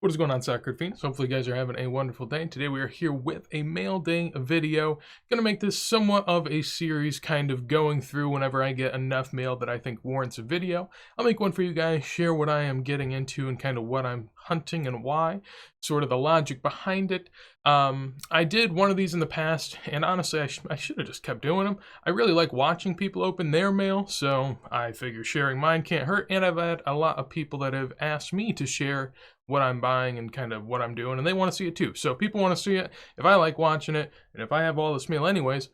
What is going on, Soccer Fiends? Hopefully you guys are having a wonderful day. Today we are here with a mail day video. Gonna make this somewhat of a series, kind of going through whenever I get enough mail that I think warrants a video. I'll make one for you guys, share what I am getting into and kind of what I'm hunting and why, sort of the logic behind it. I did one of these in the past, and honestly I should have just kept doing them. I really like watching people open their mail, so I figure sharing mine can't hurt, and I've had a lot of people that have asked me to share what I'm buying and kind of what I'm doing, and they want to see it too. So people want to see it. If I like watching it, and if I have all this mail anyways,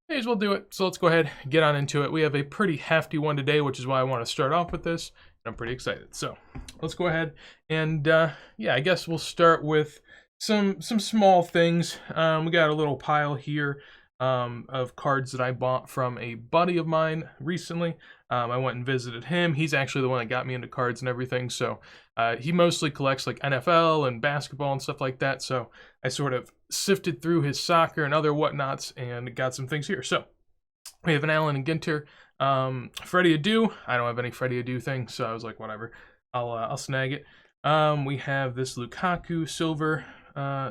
may as well do it. So let's go ahead, get on into it. We have a pretty hefty one today, which is why I want to start off with this. I'm pretty excited. So let's go ahead and yeah, I guess we'll start with some small things. We got a little pile here of cards that I bought from a buddy of mine recently. I went and visited him. He's actually the one that got me into cards and everything. So he mostly collects like NFL and basketball and stuff like that. So I sort of sifted through his soccer and other whatnots and got some things here. So we have an Allen and Ginter, Freddie Adu. I don't have any Freddie Adu things, so I was like, whatever, I'll snag it. We have this Lukaku Silver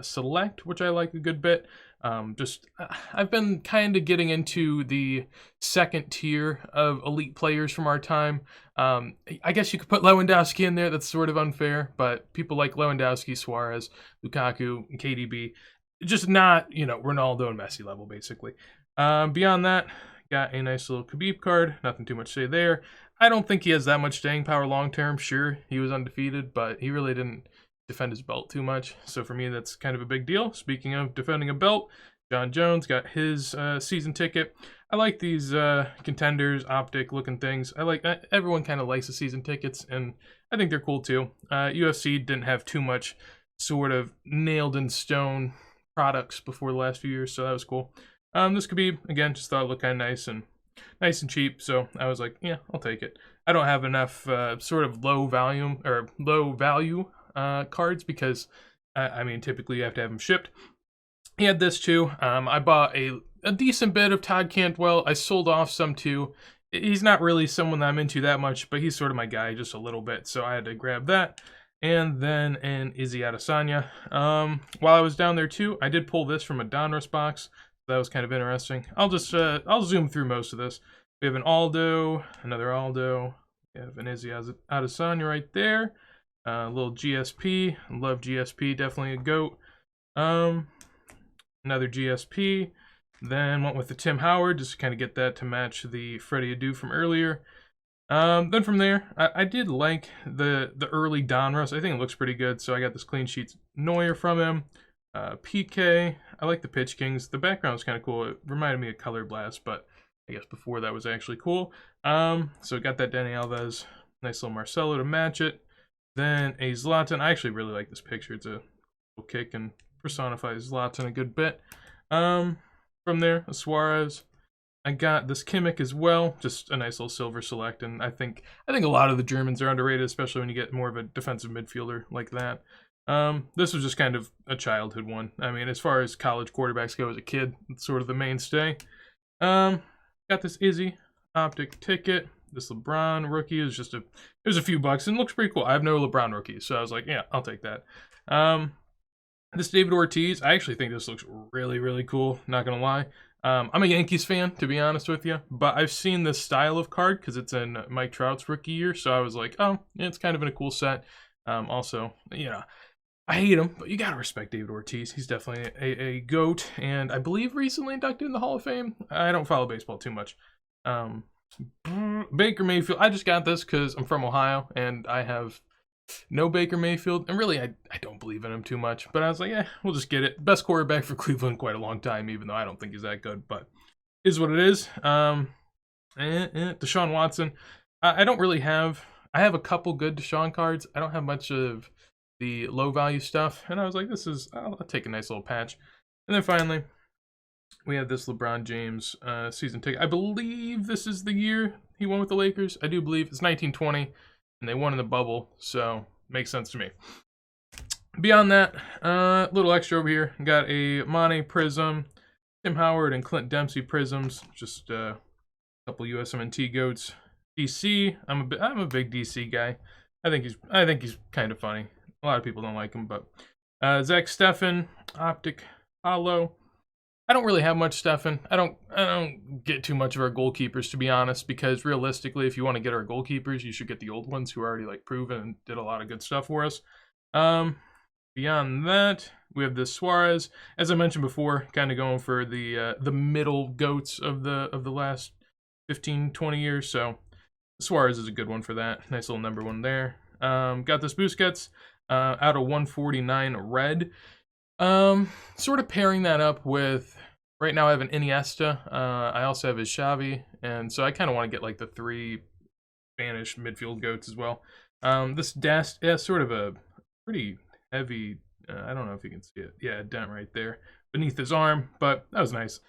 Select, which I like a good bit. I've been kind of getting into the second tier of elite players from our time. I guess you could put Lewandowski in there. That's sort of unfair, but people like Lewandowski, Suarez, Lukaku, and KDB, just not, Ronaldo and Messi level, basically. Beyond that, got a nice little Khabib card. Nothing too much to say there. I don't think he has that much staying power long term. Sure, he was undefeated, but he really didn't defend his belt too much. So for me, that's kind of a big deal. Speaking of defending a belt, John Jones got his season ticket. I like these contenders, optic looking things. Everyone kind of likes the season tickets, and I think they're cool too. UFC didn't have too much sort of nailed in stone products before the last few years, so that was cool. This could be, again, just thought it looked kind of nice and cheap, so I was like, yeah, I'll take it. I don't have enough sort of low value cards because I mean, typically you have to have them shipped. He had this too. I bought a decent bit of Todd Cantwell. I sold off some too. He's not really someone that I'm into that much, but he's sort of my guy just a little bit, so I had to grab that. And then an Izzy Adesanya. While I was down there too, I did pull this from a Donruss box. That was kind of interesting. I'll zoom through most of this. We have an Aldo, another Aldo. We have an Izzy Adesanya right there. A little GSP. Love GSP, definitely a GOAT. Another GSP. Then went with the Tim Howard, just to kind of get that to match the Freddie Adu from earlier. Then from there, I did like the early Donruss. I think it looks pretty good, so I got this Clean Sheets Neuer from him. PK, I like the Pitch Kings. The background was kind of cool. It reminded me of Color Blast, but I guess before that was actually cool. So got that Dani Alves, nice little Marcelo to match it. Then a Zlatan. I actually really like this picture. It's a cool kick and personifies Zlatan a good bit. From there, a Suarez. I got this Kimmich as well, just a nice little silver select, and I think a lot of the Germans are underrated, especially when you get more of a defensive midfielder like that. This was just kind of a childhood one. I mean, as far as college quarterbacks go as a kid, it's sort of the mainstay. Got this Izzy optic ticket. This Lebron Rookie is just it was a few bucks and looks pretty cool. I have no Lebron Rookies, so I was like, yeah, I'll take that. This David Ortiz, I actually think this looks really, really cool, not gonna lie. I'm a Yankees fan, to be honest with you, but I've seen this style of card because it's in Mike Trout's rookie year, so I was like, oh, yeah, it's kind of in a cool set. Also, I hate him, but you gotta respect David Ortiz. He's definitely a GOAT, and I believe recently inducted in the Hall of Fame. I don't follow baseball too much. Baker Mayfield, I just got this because I'm from Ohio, and I have no Baker Mayfield, and really, I don't believe in him too much, but I was like, yeah, we'll just get it. Best quarterback for Cleveland in quite a long time, even though I don't think he's that good, but is what it is. Deshaun Watson, I don't really have, I have a couple good Deshaun cards. I don't have much of the low value stuff, and I was like, I'll take a nice little patch. And then finally, we have this LeBron James season ticket. I believe this is the year he won with the Lakers. I do believe it's 1920. And they won in the bubble, so makes sense to me. Beyond that, little extra over here. Got a Mane Prism, Tim Howard and Clint Dempsey Prisms. Just a couple USMNT goats. DC, I'm a big DC guy. I think he's kind of funny. A lot of people don't like him, but Zach Steffen, Optic Hollow. I don't really have much Steffen. I don't get too much of our goalkeepers, to be honest, because realistically, if you want to get our goalkeepers, you should get the old ones who are already like proven and did a lot of good stuff for us. Beyond that, we have this Suarez. As I mentioned before, kind of going for the middle goats of the last 15, 20 years. So Suarez is a good one for that. Nice little number one there. Got this Busquets out of 149 red. Sort of pairing that up with, right now I have an Iniesta. I also have his Xavi, and so I kind of want to get like the 3 Spanish midfield goats as well. This Dast, yeah, sort of a pretty heavy, I don't know if you can see it. Yeah, dent right there beneath his arm, but that was nice.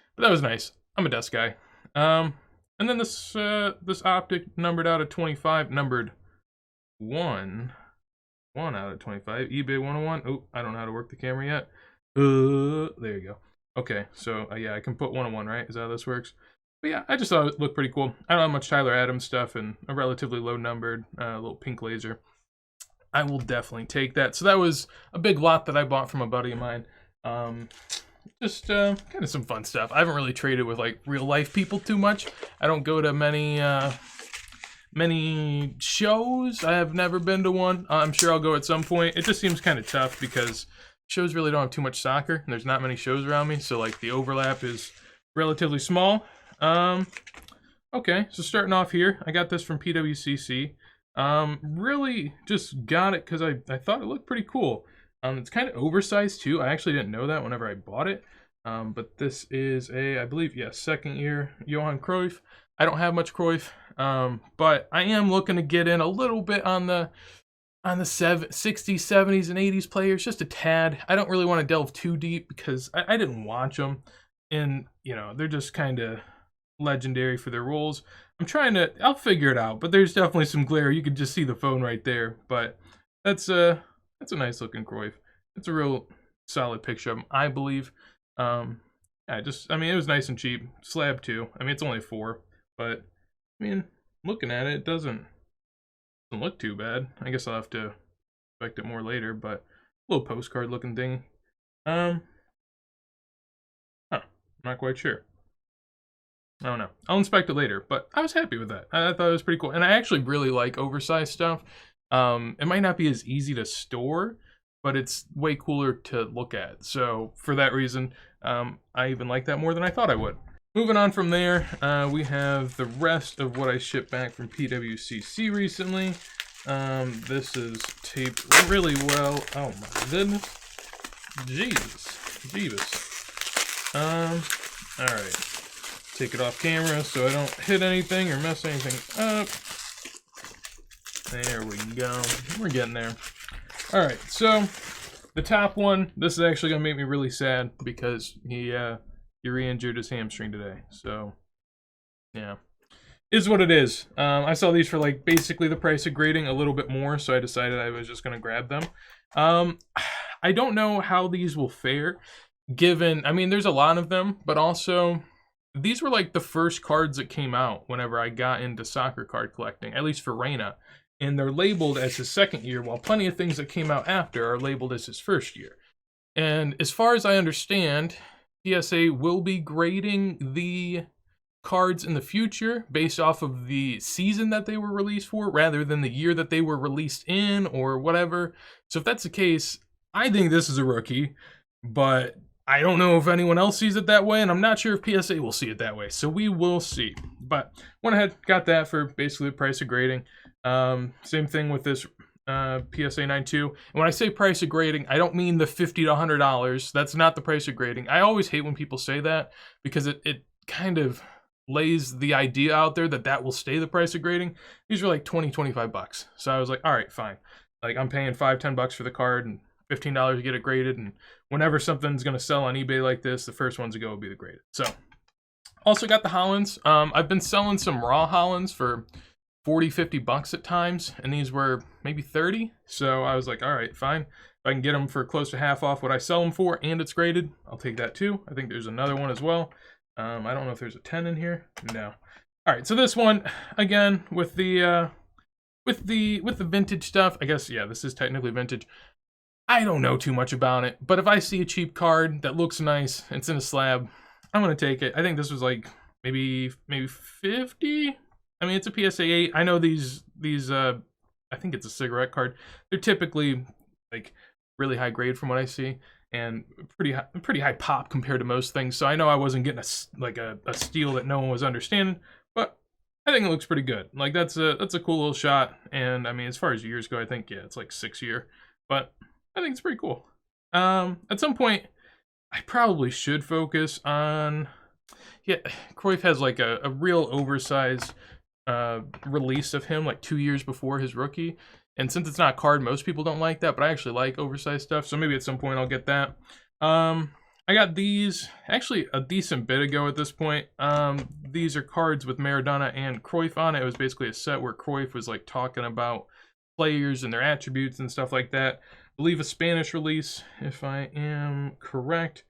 I'm a Dest guy. And then this Optic numbered out of 25, numbered 1 out of 25, eBay 101. Oh, I don't know how to work the camera yet. There you go. Okay, so yeah, I can put 101, right? Is that how this works? But yeah, I just thought it looked pretty cool. I don't have much Tyler Adams stuff and a relatively low numbered little pink laser. I will definitely take that. So that was a big lot that I bought from a buddy of mine. Just kind of some fun stuff. I haven't really traded with like real life people too much. I don't go to many shows. I have never been to one. I'm sure I'll go at some point. It just seems kind of tough because shows really don't have too much soccer, and there's not many shows around me, so like the overlap is relatively small. Okay, so starting off here, I got this from PWCC. Really just got it because I thought it looked pretty cool. It's kind of oversized too. I actually didn't know that whenever I bought it. But this is a, I believe, yeah, second year Johan Cruyff. I don't have much Cruyff, but I am looking to get in a little bit on the 60s, 70s, and 80s players, just a tad. I don't really want to delve too deep because I didn't watch them, and you know they're just kind of legendary for their roles. I'll figure it out, but there's definitely some glare. You can just see the phone right there, but that's a nice looking Cruyff. It's a real solid picture of him, I believe. I mean, it was nice and cheap. Slab too. I mean, it's only 4, but I mean, looking at it, it doesn't look too bad. I guess I'll have to inspect it more later, but a little postcard looking thing. Not quite sure. I don't know. I'll inspect it later, but I was happy with that. I thought it was pretty cool, and I actually really like oversized stuff. It might not be as easy to store, but it's way cooler to look at. So for that reason, I even like that more than I thought I would. Moving on from there, we have the rest of what I shipped back from PWCC recently. This is taped really well. Oh my goodness. Jeebus. Alright. Take it off camera so I don't hit anything or mess anything up. There we go. We're getting there. Alright, so the top one, this is actually going to make me really sad because he re-injured his hamstring today. So, yeah. Is what it is. I saw these for like basically the price of grading, a little bit more, so I decided I was just going to grab them. I don't know how these will fare, given, I mean, there's a lot of them, but also these were like the first cards that came out whenever I got into soccer card collecting, at least for Reyna. And they're labeled as his second year, while plenty of things that came out after are labeled as his first year. And as far as I understand, PSA will be grading the cards in the future based off of the season that they were released for, rather than the year that they were released in or whatever. So if that's the case, I think this is a rookie, but I don't know if anyone else sees it that way, and I'm not sure if PSA will see it that way, so we will see. But went ahead, got that for basically the price of grading. Same thing with this PSA 92. And when I say price of grading, I don't mean the $50 to $100. That's not the price of grading. I always hate when people say that because it kind of lays the idea out there that that will stay the price of grading. These were like 20, 25 bucks. So I was like, all right, fine. Like I'm paying $5, $10 for the card and $15 to get it graded, and whenever something's going to sell on eBay like this, the first ones to go will be the graded. So also got the Hollands. I've been selling some raw Hollands for 40, 50 bucks at times, and these were maybe 30. So I was like, all right, fine. If I can get them for close to half off what I sell them for and it's graded, I'll take that too. I think there's another one as well. I don't know if there's a 10 in here. No. All right, so this one again with the vintage stuff. I guess, yeah, this is technically vintage. I don't know too much about it, but if I see a cheap card that looks nice, it's in a slab, I'm gonna take it. I think this was like maybe 50. I mean, it's a PSA 8. I know these I think it's a cigarette card. They're typically like really high grade from what I see, and pretty high pop compared to most things. So I know I wasn't getting a steal that no one was understanding, but I think it looks pretty good. Like that's a cool little shot. And I mean, as far as years go, I think yeah, it's like 6 year, but I think it's pretty cool. At some point, I probably should focus on. Yeah, Cruyff has like a real oversized release of him like 2 years before his rookie, and since it's not a card, most people don't like that, but I actually like oversized stuff, so maybe at some point I'll get that. I got these actually a decent bit ago at this point. These are cards with Maradona and Cruyff on it. It was basically a set where Cruyff was like talking about players and their attributes and stuff like that. I believe a Spanish release, if I am correct.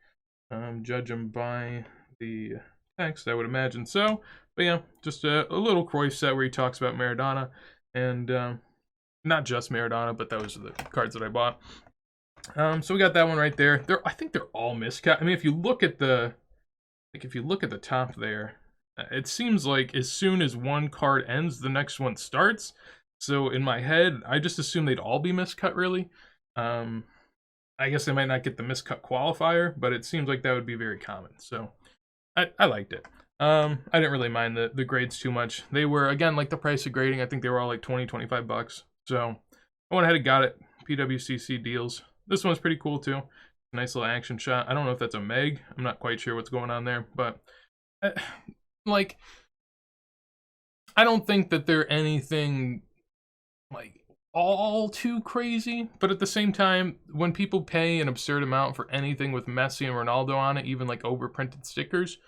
Judge them by the text, I would imagine so. But yeah, just a little Cruyff set where he talks about Maradona, and not just Maradona, but those are the cards that I bought. So we got that one right there. I think they're all miscut. I mean, if you look at the top there, it seems like as soon as one card ends, the next one starts. So in my head, I just assume they'd all be miscut, really. I guess they might not get the miscut qualifier, but it seems like that would be very common. So I liked it. I didn't really mind the grades too much. They were, again, like the price of grading. I think they were all like 20, 25 bucks. So I went ahead and got it. PWCC deals. This one's pretty cool too. Nice little action shot. I don't know if that's a Meg. I'm not quite sure what's going on there, but like, I don't think that they're anything like all too crazy, but at the same time, when people pay an absurd amount for anything with Messi and Ronaldo on it, even like overprinted stickers,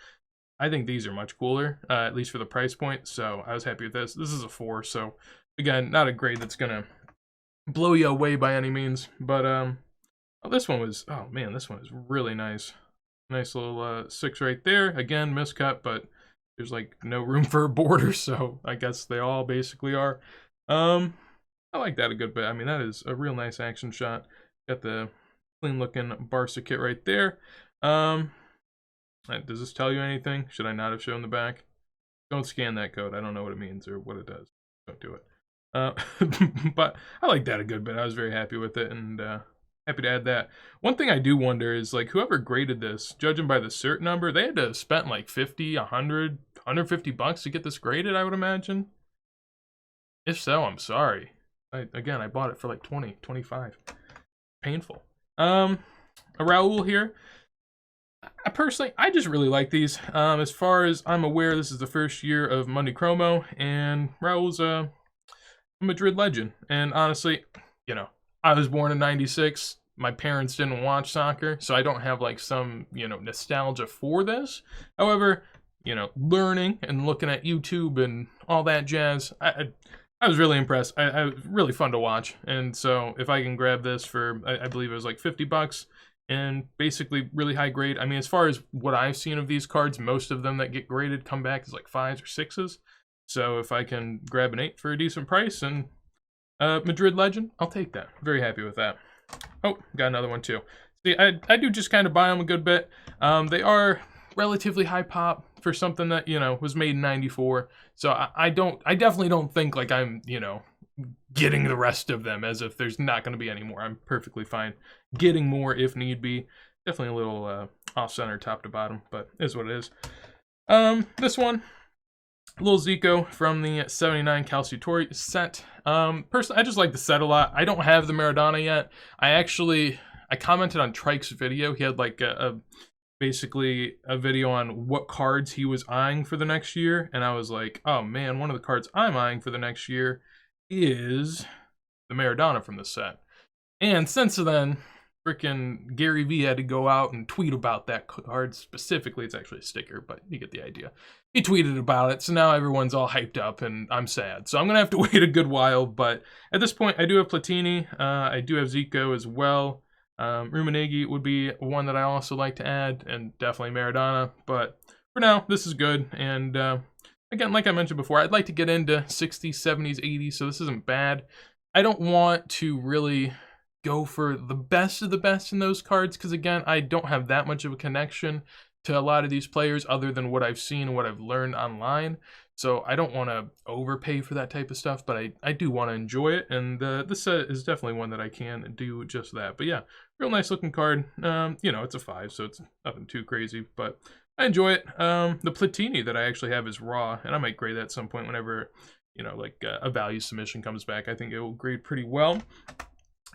I think these are much cooler, at least for the price point. So I was happy with this. This is a 4, so again, not a grade that's gonna blow you away by any means, but oh, this one was, oh man, this one is really nice. Nice little 6 right there. Again, miscut, but there's like no room for a border, so I guess they all basically are. I like that a good bit. I mean, that is a real nice action shot. Got the clean looking Barca kit right there. Does this tell you anything? Should I not have shown the back? Don't scan that code. I don't know what it means or what it does. Don't do it. But I like that a good bit. I was very happy with it, and happy to add that. One thing I do wonder is, like, whoever graded this, judging by the cert number, they had to have spent like 50, 100, 150 bucks to get this graded, I would imagine. If so, I'm sorry. Again, I bought it for like 20, 25. Painful. A Raul here. I just really like these. As far as I'm aware, this is the first year of Monday Chromo, and Raul's a Madrid legend. And honestly, you know, I was born in '96. My parents didn't watch soccer, so I don't have like some, you know, nostalgia for this. However, you know, learning and looking at YouTube and all that jazz, I was really impressed. I was really fun to watch. And so if I can grab this for, I believe it was like 50 bucks, and basically really high grade. I mean, as far as what I've seen of these cards, most of them that get graded come back as like 5s or 6s. So if I can grab an 8 for a decent price and Madrid legend, I'll take that. Very happy with that. Oh, got another one too. See, I do just kind of buy them a good bit. They are relatively high pop for something that, you know, was made in '94. So I definitely don't think like I'm, you know, getting the rest of them as if there's not going to be any more. I'm perfectly fine getting more if need be. Definitely a little off-center top to bottom, but is what it is. This one, little Zico from the 79 Calciatore set. Personally, I just like the set a lot. I don't have the Maradona yet. I commented on Trike's video. He had like basically a video on what cards he was eyeing for the next year, and I was like, oh man, one of the cards I'm eyeing for the next year is the Maradona from the set. And since then, freaking Gary V had to go out and tweet about that card specifically. It's actually a sticker, but you get the idea. He tweeted about it, so now everyone's all hyped up, and I'm sad. So I'm going to have to wait a good while, but at this point, I do have Platini. I do have Zico as well. Rummenigge would be one that I also like to add, and definitely Maradona. But for now, this is good, and again, like I mentioned before, I'd like to get into 60s, 70s, 80s, so this isn't bad. I don't want to really go for the best of the best in those cards, because again, I don't have that much of a connection to a lot of these players other than what I've seen and what I've learned online. So I don't want to overpay for that type of stuff, but I do want to enjoy it, and this set is definitely one that I can do just that. But yeah, real nice looking card. You know, it's a 5, so it's nothing too crazy, but I enjoy it. The Platini that I actually have is raw, and I might grade that at some point whenever, you know, like a value submission comes back. I think it will grade pretty well.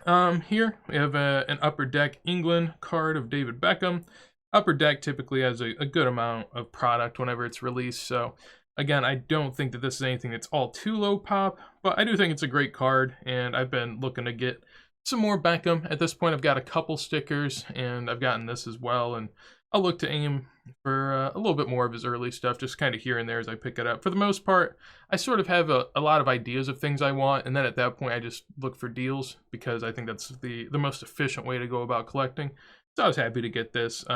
Here we have an Upper Deck England card of David Beckham. Upper Deck typically has a good amount of product whenever it's released, so again, I don't think that this is anything that's all too low pop, but I do think it's a great card, and I've been looking to get some more Beckham. At this point, I've got a couple stickers, and I've gotten this as well, and I'll look to aim for a little bit more of his early stuff, just kind of here and there as I pick it up. For the most part, I sort of have a lot of ideas of things I want, and then at that point, I just look for deals, because I think that's the most efficient way to go about collecting. So I was happy to get this.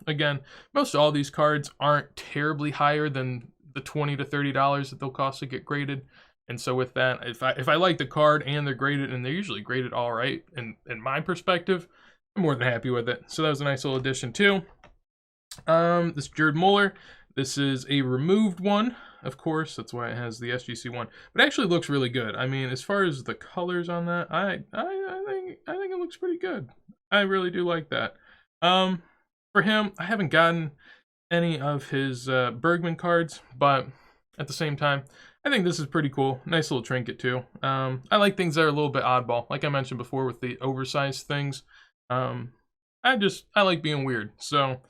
Again, most all these cards aren't terribly higher than the $20 to $30 that they'll cost to get graded. And so with that, if I like the card and they're graded, and they're usually graded all right, in my perspective, I'm more than happy with it. So that was a nice little addition too. This Jared Muller, this is a removed one, of course, that's why it has the SGC one, but it actually looks really good. I mean, as far as the colors on that, I think it looks pretty good. I really do like that. For him, I haven't gotten any of his Bergman cards, but at the same time, I think this is pretty cool. Nice little trinket too. I like things that are a little bit oddball, like I mentioned before with the oversized things. I like being weird, so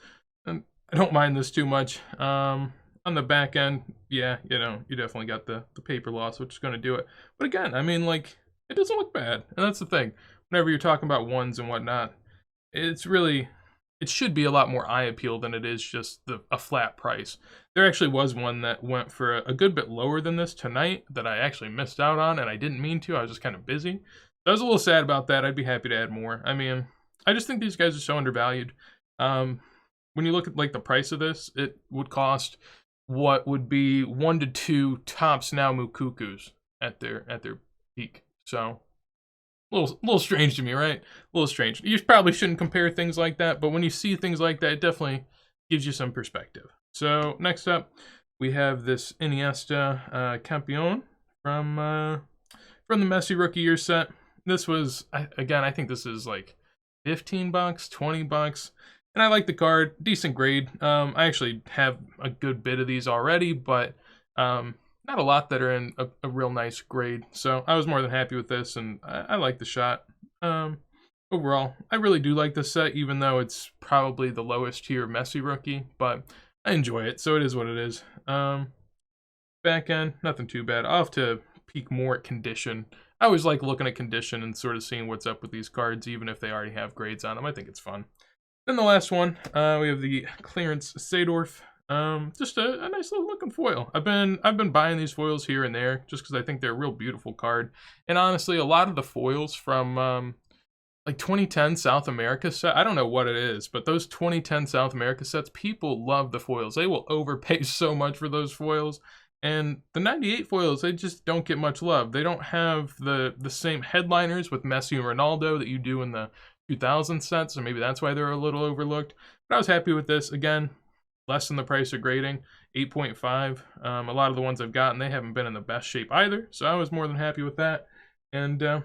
I don't mind this too much. On the back end, yeah, you know, you definitely got the paper loss, which is going to do it. But again, I mean, like, it doesn't look bad, and that's the thing. Whenever you're talking about ones and whatnot, it should be a lot more eye appeal than it is just a flat price. There actually was one that went for a good bit lower than this tonight that I actually missed out on, and I didn't mean to. I was just kind of busy. So I was a little sad about that. I'd be happy to add more. I mean, I just think these guys are so undervalued. When you look at like the price of this, it would cost what would be 1 to 2 tops now Mukukus at their peak. So a little strange to me, right? A little strange. You probably shouldn't compare things like that, but when you see things like that, it definitely gives you some perspective. So next up, we have this Iniesta Campeon from the Messi rookie year set. This was, again, I think this is like $15, $20, and I like the card. Decent grade. I actually have a good bit of these already, but not a lot that are in a real nice grade. So I was more than happy with this, and I like the shot. Overall, I really do like this set, even though it's probably the lowest tier Messi rookie, but I enjoy it, so it is what it is. Back end, nothing too bad. I'll have to peek more at condition. I always like looking at condition and sort of seeing what's up with these cards, even if they already have grades on them. I think it's fun. Then the last one, we have the Clarence Seedorf. Just a nice little looking foil. I've been buying these foils here and there just because I think they're a real beautiful card. And honestly, a lot of the foils from like 2010 South America set, I don't know what it is, but those 2010 South America sets, people love the foils. They will overpay so much for those foils. And the 98 foils, they just don't get much love. They don't have the same headliners with Messi and Ronaldo that you do in the 2000 sets, so maybe that's why they're a little overlooked. But I was happy with this. Again, less than the price of grading, 8.5. A lot of the ones I've gotten, they haven't been in the best shape either, so I was more than happy with that. And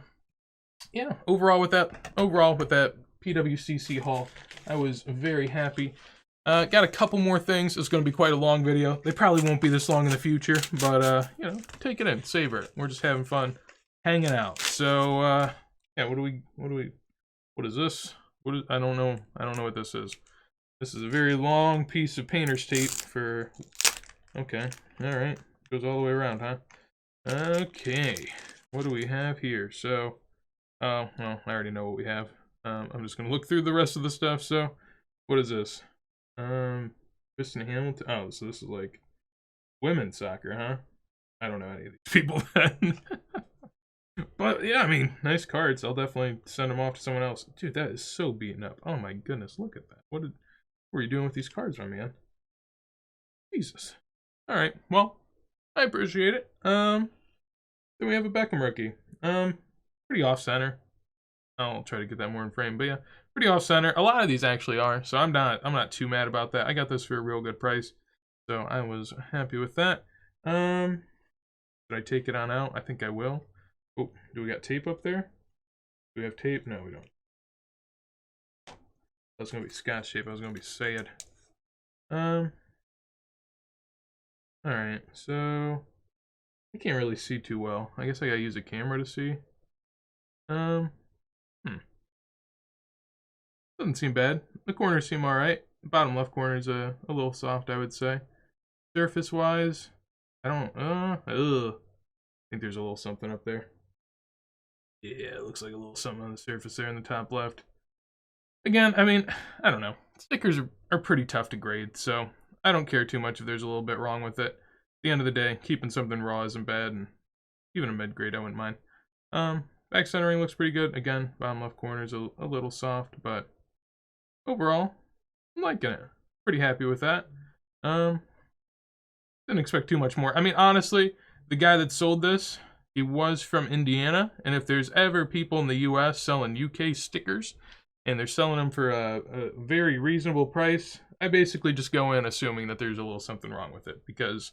yeah, overall with that PWCC haul, I was very happy. Got a couple more things. It's going to be quite a long video. They probably won't be this long in the future, but you know, take it in, savor it. We're just having fun, hanging out. So yeah, what is this? I don't know what this is. This is a very long piece of painter's tape for, okay, all right, goes all the way around, huh? Okay, what do we have here? So, oh, well, I already know what we have. I'm just gonna look through the rest of the stuff. So, what is this? Kristen Hamilton. Oh, so this is like women's soccer, huh? I don't know any of these people then. But yeah, I mean, nice cards. I'll definitely send them off to someone else. Dude, that is so beaten up. Oh my goodness, look at that. What were you doing with these cards, my man? Jesus. All right, well, I appreciate it. Then we have a Beckham rookie. Pretty off center. I'll try to get that more in frame. But yeah, pretty off center. A lot of these actually are, so I'm not too mad about that. I got this for a real good price, so I was happy with that. Should I take it on out? I think I will. Oh, do we got tape up there? Do we have tape? No, we don't. That's gonna be scotch tape. I was gonna be sad. Alright, so I can't really see too well. I guess I gotta use a camera to see. Doesn't seem bad. The corners seem alright. The bottom left corner is a little soft, I would say. Surface wise, I don't I think there's a little something up there. Yeah, it looks like a little something on the surface there in the top left. Again, I mean, I don't know. Stickers are pretty tough to grade, so I don't care too much if there's a little bit wrong with it. At the end of the day, keeping something raw isn't bad, and even a mid-grade I wouldn't mind. Back centering looks pretty good. Again, bottom left corner is a little soft, but overall, I'm liking it. Pretty happy with that. Didn't expect too much more. I mean, honestly, the guy that sold this, he was from Indiana, and if there's ever people in the US selling UK stickers, and they're selling them for a very reasonable price, I basically just go in assuming that there's a little something wrong with it, because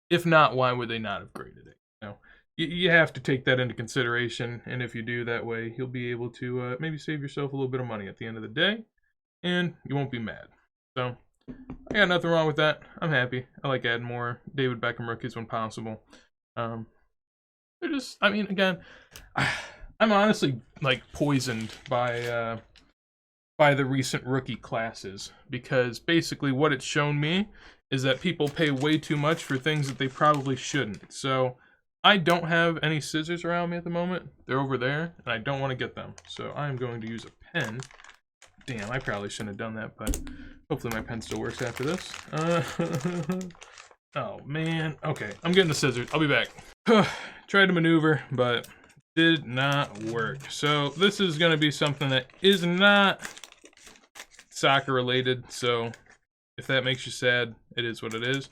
if not, why would they not have graded it? You know, you have to take that into consideration, and if you do that way, you'll be able to maybe save yourself a little bit of money at the end of the day, and you won't be mad. So, I got nothing wrong with that. I'm happy. I like adding more David Beckham rookies when possible. They're just, I mean, again, I'm honestly, like, poisoned by the recent rookie classes, because basically what it's shown me is that people pay way too much for things that they probably shouldn't. So I don't have any scissors around me at the moment. They're over there, and I don't want to get them. So I'm going to use a pen. Damn, I probably shouldn't have done that, but hopefully my pen still works after this. Oh, man. Okay, I'm getting the scissors. I'll be back. Tried to maneuver, but did not work. So this is going to be something that is not soccer related, so if that makes you sad, it is what it is.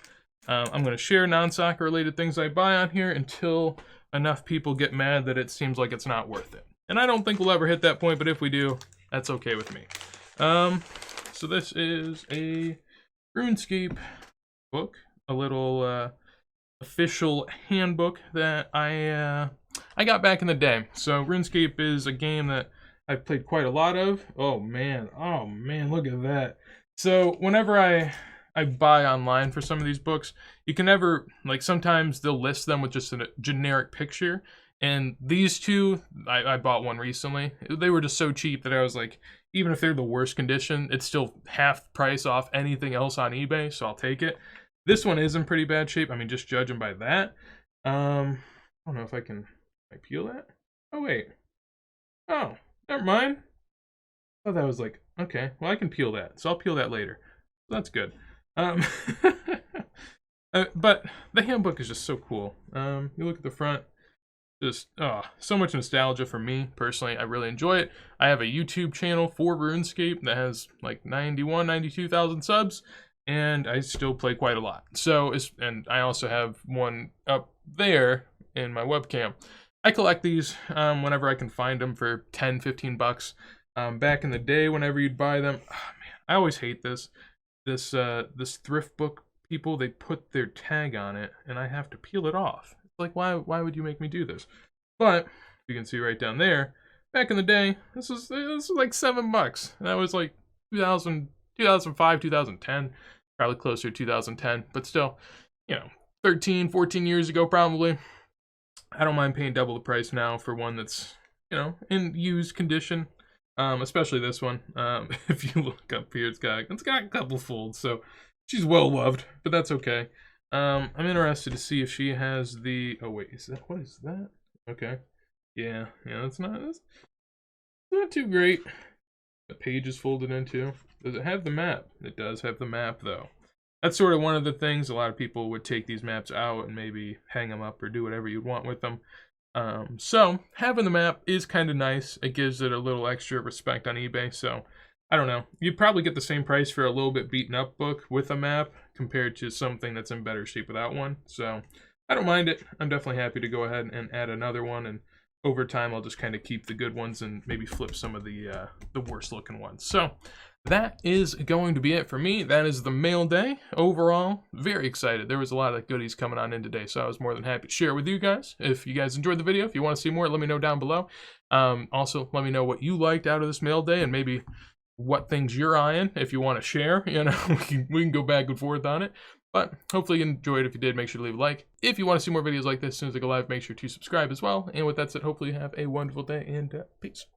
I'm going to share non-soccer related things I buy on here until enough people get mad that it seems like it's not worth it. And I don't think we'll ever hit that point, but if we do, that's okay with me. So this is a Runescape book, a little official handbook that I got back in the day. So Runescape is a game that I've played quite a lot of. Oh man, look at that. So whenever I buy online for some of these books, you can never, like, sometimes they'll list them with just a generic picture. And these two, I bought one recently. They were just so cheap that I was like, even if they're the worst condition, it's still half price off anything else on eBay, so I'll take it. This one is in pretty bad shape. I mean, just judging by that. I don't know if can I peel that? Oh, wait. Oh. Never mind. I thought that was like, okay, well I can peel that, so I'll peel that later. That's good. But the handbook is just so cool. You look at the front, just, so much nostalgia for me, personally. I really enjoy it. I have a YouTube channel for RuneScape that has like 92,000 subs, and I still play quite a lot. So, and I also have one up there in my webcam. I collect these whenever I can find them for 10, 15 bucks. Back in the day, whenever you'd buy them, oh, man, I always hate this thrift book people. They put their tag on it, and I have to peel it off. It's like, why would you make me do this? But you can see right down there, back in the day, this was like $7. And that was like 2005, 2010, probably closer to 2010, but still, 13, 14 years ago probably. I don't mind paying double the price now for one that's, in used condition. Especially this one. If you look up here, it's got a couple folds, so she's well loved, but that's okay. I'm interested to see if she has the, oh wait, what is that? Okay. Yeah, that's not too great. The page is folded in too. Does it have the map? It does have the map though. That's sort of one of the things. A lot of people would take these maps out and maybe hang them up or do whatever you'd want with them. So having the map is kind of nice. It gives it a little extra respect on eBay. So I don't know. You'd probably get the same price for a little bit beaten up book with a map compared to something that's in better shape without one. So I don't mind it. I'm definitely happy to go ahead and add another one and over time, I'll just kind of keep the good ones and maybe flip some of the worst looking ones. So that is going to be it for me. That is the mail day. Overall, very excited. There was a lot of goodies coming on in today, so I was more than happy to share with you guys. If you guys enjoyed the video, if you want to see more, let me know down below. Also, let me know what you liked out of this mail day and maybe what things you're eyeing. If you want to share, you know, we can go back and forth on it. But hopefully you enjoyed. If you did, make sure to leave a like. If you want to see more videos like this as soon as I go live, make sure to subscribe as well. And with that said, hopefully you have a wonderful day and peace.